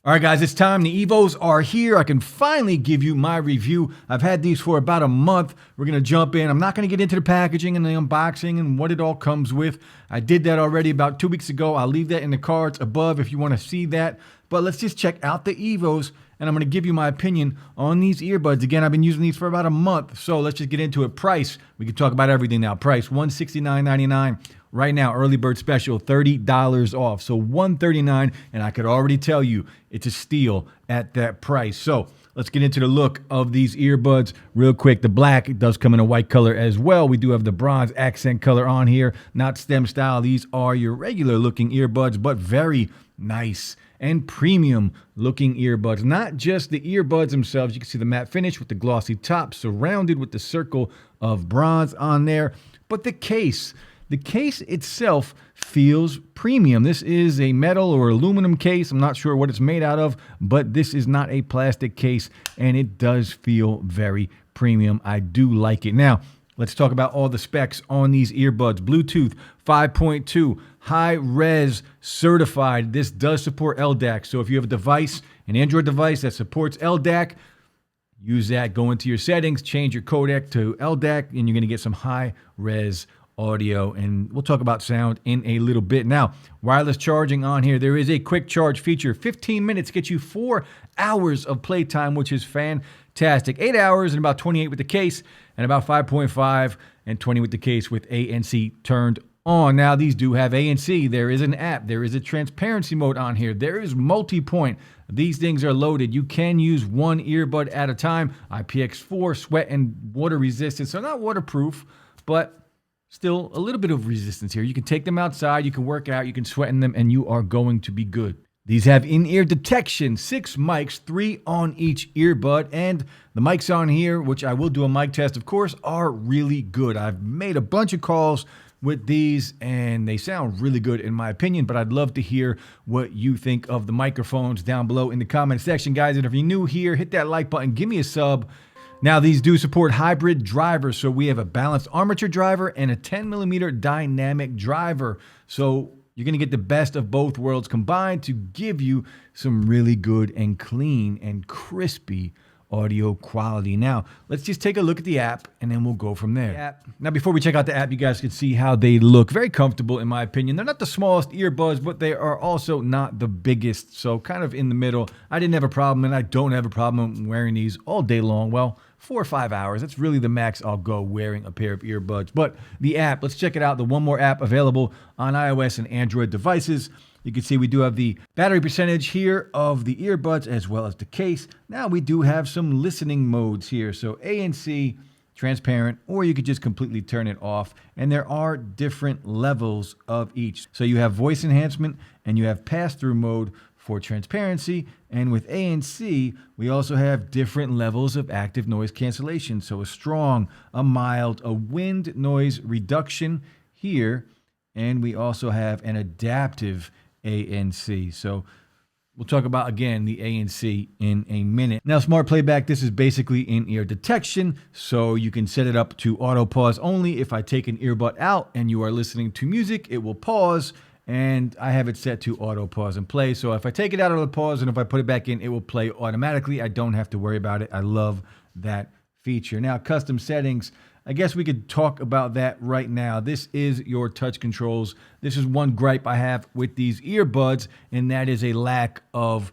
All right, guys, it's time. The EVOs are here. I can finally give you my review. I've had these for about a month. We're going to jump in. I'm not going to get into the packaging and the unboxing and what it all comes with. I did that already about 2 weeks ago. I'll leave that in the cards above if you want to see that. But let's just check out the EVOs, and I'm going to give you my opinion on these earbuds. Again, I've been using these for about a month, so let's just get into it. Price, we can talk about everything now. Price, $169.99. Right now, early bird special, $30 off. So $139, and I could already tell you it's a steal at that price. So let's get into the look of these earbuds real quick. The black, it does come in a white color as well. We do have the bronze accent color on here, not stem style. These are your regular looking earbuds, but very nice and premium looking earbuds. Not just the earbuds themselves. You can see the matte finish with the glossy top surrounded with the circle of bronze on there, but the case. The case itself feels premium. This is a metal or aluminum case. I'm not sure what it's made out of, but this is not a plastic case, and it does feel very premium. I do like it. Now, let's talk about all the specs on these earbuds. Bluetooth 5.2, high-res certified. This does support LDAC, so if you have a device, an Android device that supports LDAC, use that. Go into your settings, change your codec to LDAC, and you're going to get some high-res audio, and we'll talk about sound in a little bit. Now, wireless charging on here. There is a quick charge feature. 15 minutes gets you 4 hours of playtime, which is fantastic. 8 hours and about 28 with the case, and about 5.5 and 20 with the case with ANC turned on. Now, these do have ANC. There is an app. There is a transparency mode on here. There is multi-point. These things are loaded. You can use one earbud at a time. IPX4, sweat and water resistant. So not waterproof, but still a little bit of resistance here. You can take them outside, you can work out, you can sweat in them, and you are going to be good. These have in-ear detection, 6 mics, 3 on each earbud, and the mics on here, which I will do a mic test, of course, are really good. I've made a bunch of calls with these, and they sound really good in my opinion, but I'd love to hear what you think of the microphones down below in the comment section, guys. And if you're new here, hit that like button, give me a sub. Now, these do support hybrid drivers, so we have a balanced armature driver and a 10mm dynamic driver. So you're going to get the best of both worlds combined to give you some really good and clean and crispy audio quality. Now, let's just take a look at the app, and then we'll go from there. Now, before we check out the app, you guys can see how they look. Very comfortable, in my opinion. They're not the smallest earbuds, but they are also not the biggest, so kind of in the middle. I didn't have a problem, and I don't have a problem wearing these all day long. Well, 4 or 5 hours. That's really the max I'll go wearing a pair of earbuds. But the app, let's check it out. The One More app available on iOS and Android devices. You can see we do have the battery percentage here of the earbuds as well as the case. Now we do have some listening modes here. So ANC, transparent, or you could just completely turn it off. And there are different levels of each. So you have voice enhancement and you have pass-through mode for transparency. And with ANC, we also have different levels of active noise cancellation. So a strong, a mild, a wind noise reduction here. And we also have an adaptive ANC. So we'll talk about, again, the ANC in a minute. Now, smart playback, this is basically in-ear detection. So you can set it up to auto pause only. If I take an earbud out and you are listening to music, it will pause. And I have it set to auto pause and play. So if I take it out of the pause and if I put it back in, it will play automatically. I don't have to worry about it. I love that feature. Now, custom settings. I guess we could talk about that right now. This is your touch controls. This is one gripe I have with these earbuds, and that is a lack of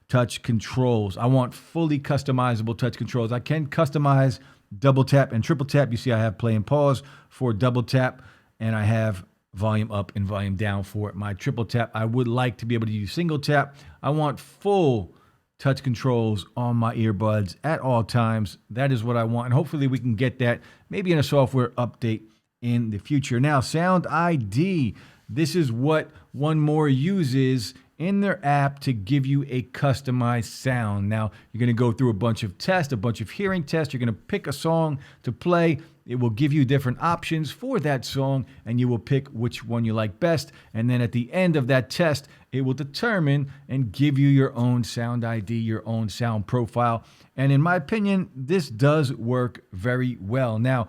touch controls. I want fully customizable touch controls. I can customize double tap and triple tap. You see I have play and pause for double tap, and I have volume up and volume down for my triple tap. I would like to be able to use single tap. I want full touch controls on my earbuds at all times. That is what I want, and hopefully we can get that maybe in a software update in the future. Now, Sound ID. This is what One More uses in their app to give you a customized sound. Now, you're going to go through a bunch of tests, a bunch of hearing tests. You're going to pick a song to play. It will give you different options for that song, and you will pick which one you like best. And then at the end of that test, it will determine and give you your own sound ID, your own sound profile. And in my opinion, this does work very well. Now,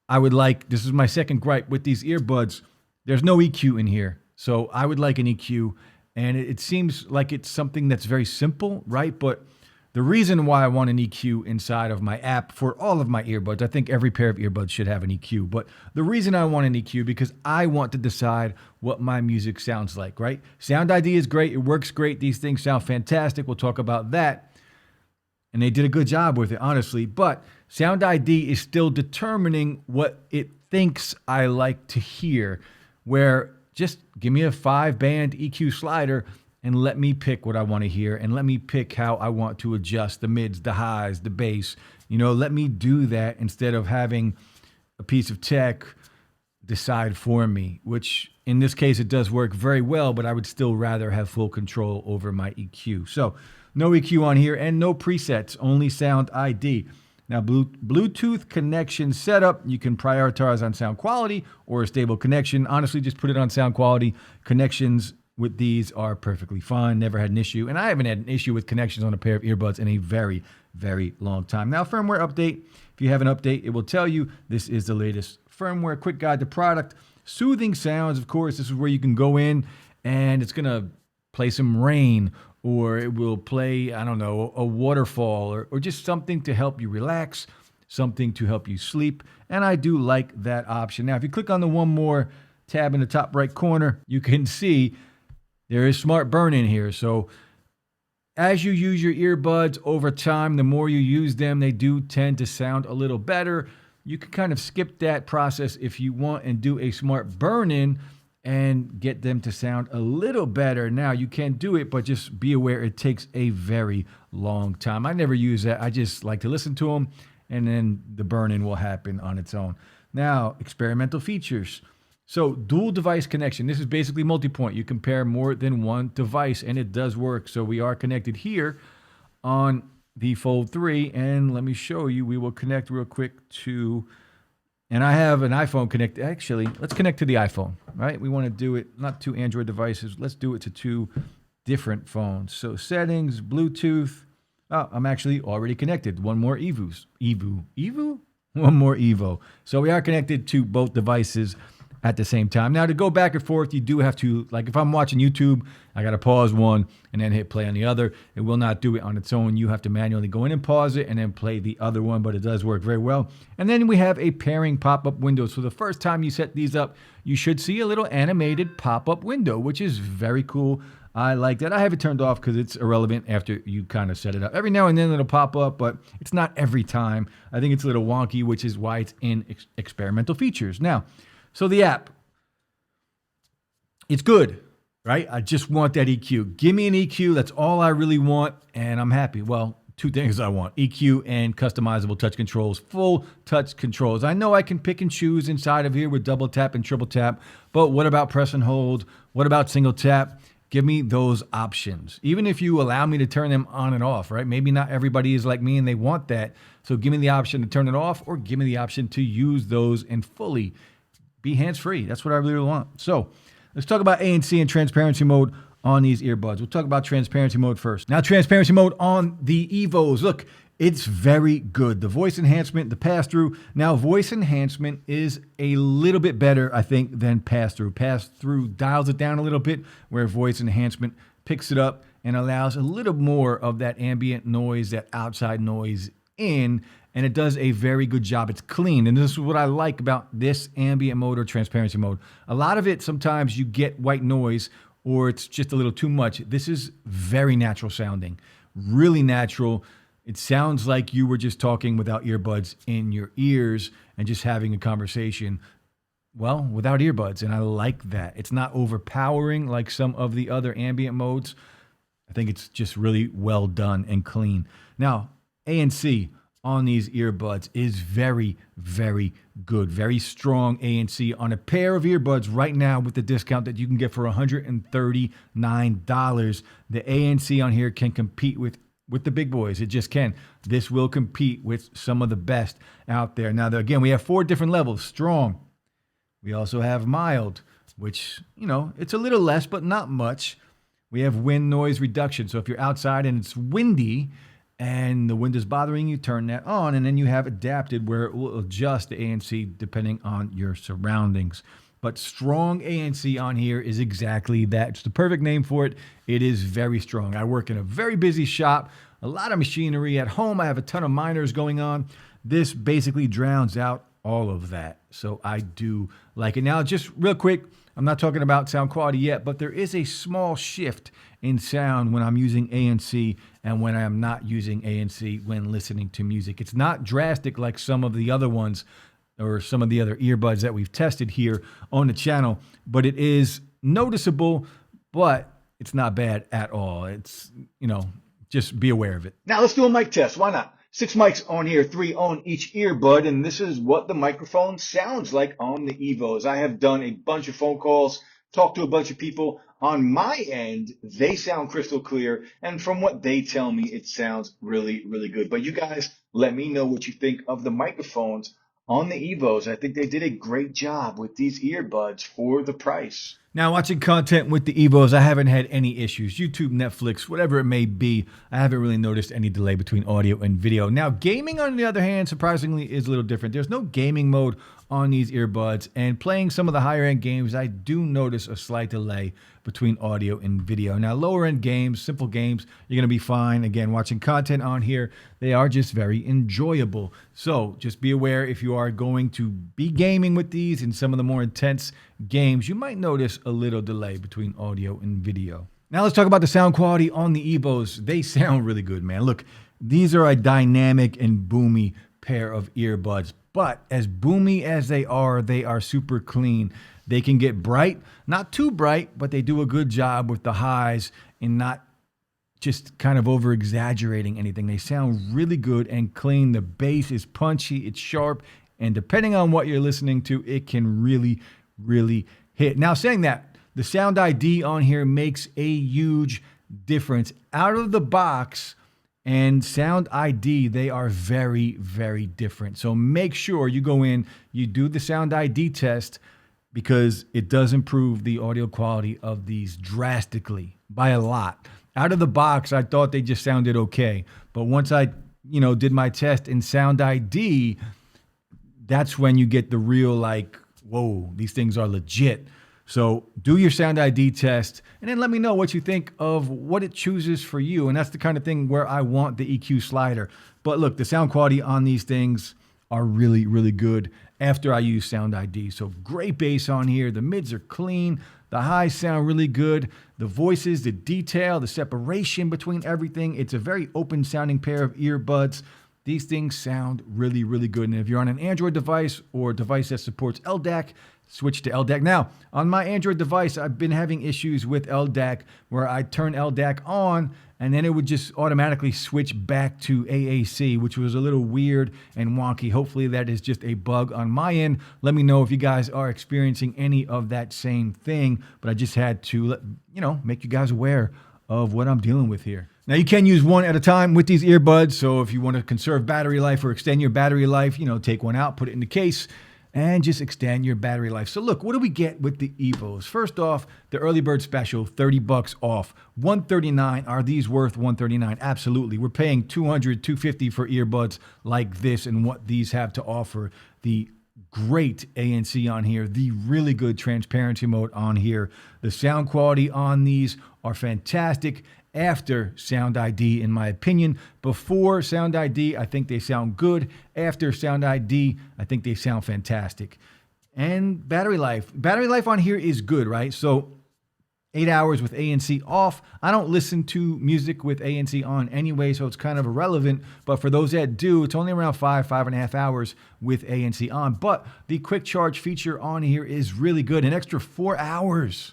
this is my second gripe with these earbuds. There's no EQ in here. So I would like an EQ. And it seems like it's something that's very simple, right? But the reason why I want an EQ inside of my app for all of my earbuds, I think every pair of earbuds should have an EQ, but the reason I want an EQ because I want to decide what my music sounds like, right? Sound ID is great. It works great. These things sound fantastic. We'll talk about that. And they did a good job with it, honestly. But Sound ID is still determining what it thinks I like to hear, where just give me a 5-band EQ slider and let me pick what I want to hear and let me pick how I want to adjust the mids, the highs, the bass. Let me do that instead of having a piece of tech decide for me, which in this case, it does work very well, but I would still rather have full control over my EQ. So no EQ on here and no presets, only Sound ID. Now, Bluetooth connection setup, you can prioritize on sound quality or a stable connection. Honestly, just put it on sound quality. Connections with these are perfectly fine. Never had an issue. And I haven't had an issue with connections on a pair of earbuds in a very, very long time. Now, firmware update. If you have an update, it will tell you this is the latest firmware. Quick guide to product. Soothing sounds, of course. This is where you can go in and it's going to play some rain, or it will play, I don't know, a waterfall, or just something to help you relax, something to help you sleep. And I do like that option. Now, if you click on the one more tab in the top right corner, you can see there is smart burn in here. So as you use your earbuds over time, the more you use them, they do tend to sound a little better. You can kind of skip that process if you want and do a smart burn in and get them to sound a little better. Now, you can do it, but just be aware it takes a very long time. I never use that. I just like to listen to them, and then the burn-in will happen on its own. Now, experimental features. So, dual device connection. This is basically multi-point. You can pair more than one device, and it does work. So, we are connected here on the Fold 3, and let me show you. We will connect real quick to... And I have an iPhone connected. Actually, let's connect to the iPhone, right? We want to do it, not 2 Android devices. Let's do it to 2 different phones. So settings, Bluetooth. Oh, I'm actually already connected. One more EVO? One more EVO. So we are connected to both devices at the same time. Now, to go back and forth, you do have to, like if I'm watching YouTube, I got to pause one and then hit play on the other. It will not do it on its own. You have to manually go in and pause it and then play the other one, but it does work very well. And then we have a pairing pop-up window. So the first time you set these up, you should see a little animated pop-up window, which is very cool. I like that. I have it turned off because it's irrelevant after you kind of set it up. Every now and then it'll pop up, but it's not every time. I think it's a little wonky, which is why it's in experimental features. Now, so the app, it's good, right? I just want that EQ. Give me an EQ. That's all I really want, and I'm happy. Well, 2 things I want: EQ and customizable touch controls, full touch controls. I know I can pick and choose inside of here with double tap and triple tap, but what about press and hold? What about single tap? Give me those options. Even if you allow me to turn them on and off, right? Maybe not everybody is like me and they want that. So give me the option to turn it off, or give me the option to use those and fully be hands-free. That's what I really want. So let's talk about ANC and transparency mode on these earbuds. We'll talk about transparency mode first. Now, transparency mode on the EVOs. Look, it's very good. The voice enhancement, the pass-through. Now, voice enhancement is a little bit better, I think, than pass-through. Pass-through dials it down a little bit, where voice enhancement picks it up and allows a little more of that ambient noise, that outside noise in, and it does a very good job. It's clean, and this is what I like about this ambient mode or transparency mode. A lot of it, sometimes you get white noise, or it's just a little too much. This is very natural sounding, really natural. It sounds like you were just talking without earbuds in your ears and just having a conversation, well, without earbuds, and I like that. It's not overpowering like some of the other ambient modes. I think it's just really well done and clean. Now, ANC on these earbuds is very, very good. Very strong ANC on a pair of earbuds right now with the discount that you can get for $139. The ANC on here can compete with the big boys. It just can. This will compete with some of the best out there. Now, again, we have 4 different levels. Strong. We also have mild, which, it's a little less, but not much. We have wind noise reduction. So if you're outside and it's windy, and the wind is bothering you, turn that on. And then you have adapted, where it will adjust the ANC depending on your surroundings. but strong ANC on here is exactly that. It's the perfect name for it. It is very strong. I work in a very busy shop, a lot of machinery. At home, I have a ton of minors going on. This basically drowns out all of that. So I do like it. Now, just real quick, I'm not talking about sound quality yet, but there is a small shift in sound when I'm using ANC and when I'm not using ANC when listening to music. It's not drastic like some of the other ones or some of the other earbuds that we've tested here on the channel, but it is noticeable, but it's not bad at all. It's, just be aware of it. Now let's do a mic test. Why not? 6 mics on here, 3 on each earbud, and this is what the microphone sounds like on the EVOs. I have done a bunch of phone calls, talked to a bunch of people. On my end, they sound crystal clear, and from what they tell me, it sounds really, really good. But you guys, let me know what you think of the microphones on the EVOs. I think they did a great job with these earbuds for the price. Now, watching content with the EVOs, I haven't had any issues. YouTube, Netflix, whatever it may be, I haven't really noticed any delay between audio and video. Now, gaming, on the other hand, surprisingly, is a little different. There's no gaming mode on these earbuds, and playing some of the higher-end games, I do notice a slight delay between audio and video. Now, lower-end games, simple games, you're going to be fine. Again, watching content on here, they are just very enjoyable. So just be aware if you are going to be gaming with these in some of the more intense games, you might notice a little delay between audio and video. Now let's talk about the sound quality on the EVOs. They sound really good, man. Look, these are a dynamic and boomy pair of earbuds, but as boomy as they are super clean. They can get bright, not too bright, but they do a good job with the highs and not just kind of over exaggerating anything. They sound really good and clean. The bass is punchy, it's sharp, and depending on what you're listening to, it can really hit. Now, saying that, the sound ID on here makes a huge difference. Out of the box and sound ID, they are very different. So make sure you go in, you do the sound ID test, because it does improve the audio quality of these drastically by a lot. Out of the box, I thought they just sounded okay. But once I, did my test in sound ID, that's when you get the real whoa, these things are legit. So do your sound ID test and then let me know what you think of what it chooses for you. And that's the kind of thing where I want the EQ slider. But look, the sound quality on these things are really good after I use sound ID. So great bass on here. The mids are clean. The highs sound really good. The voices, the detail, the separation between everything. It's a very open sounding pair of earbuds. These things sound really good. And if you're on an Android device or a device that supports LDAC, switch to LDAC. Now, on my Android device, I've been having issues with LDAC where I turn LDAC on and then it would just automatically switch back to AAC, which was a little weird and wonky. Hopefully that is just a bug on my end. Let me know if you guys are experiencing any of that same thing, but I just had to, make you guys aware of what I'm dealing with here. Now, you can use one at a time with these earbuds. So if you want to conserve battery life or extend your battery life, take one out, put it in the case, and just extend your battery life. So look, what do we get with the EVOs? First off, the early bird special, $30 off. $139. Are these worth $139? Absolutely. We're paying $200, $250 for earbuds like this and what these have to offer. The great ANC on here, the really good transparency mode on here. The sound quality on these are fantastic. After sound ID, in my opinion. Before sound ID, I think they sound good. After sound ID, I think they sound fantastic. And battery life. Battery life on here is good, right? So 8 hours with ANC off. I don't listen to music with ANC on anyway, so it's kind of irrelevant. But for those that do, it's only around 5.5 hours with ANC on. But the quick charge feature on here is really good. An extra 4 hours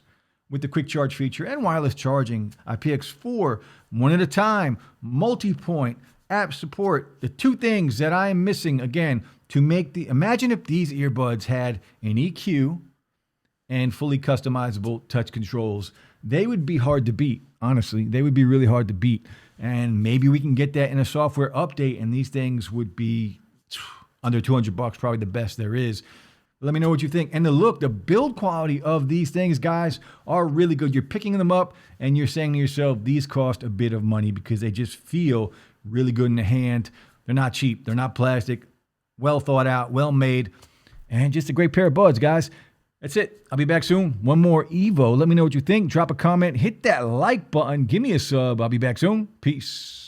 with the quick charge feature and wireless charging. IPX4, one at a time, multi-point, app support. The two things that I am missing, again, to make imagine if these earbuds had an EQ and fully customizable touch controls. They would be hard to beat, honestly. They would be really hard to beat. And maybe we can get that in a software update and these things would be under $200, probably the best there is. Let me know what you think. And the build quality of these things, guys, are really good. You're picking them up and you're saying to yourself, these cost a bit of money because they just feel really good in the hand. They're not cheap. They're not plastic. Well thought out, well made, and just a great pair of buds, guys. That's it. I'll be back soon. One more EVO. Let me know what you think. Drop a comment. Hit that like button. Give me a sub. I'll be back soon. Peace.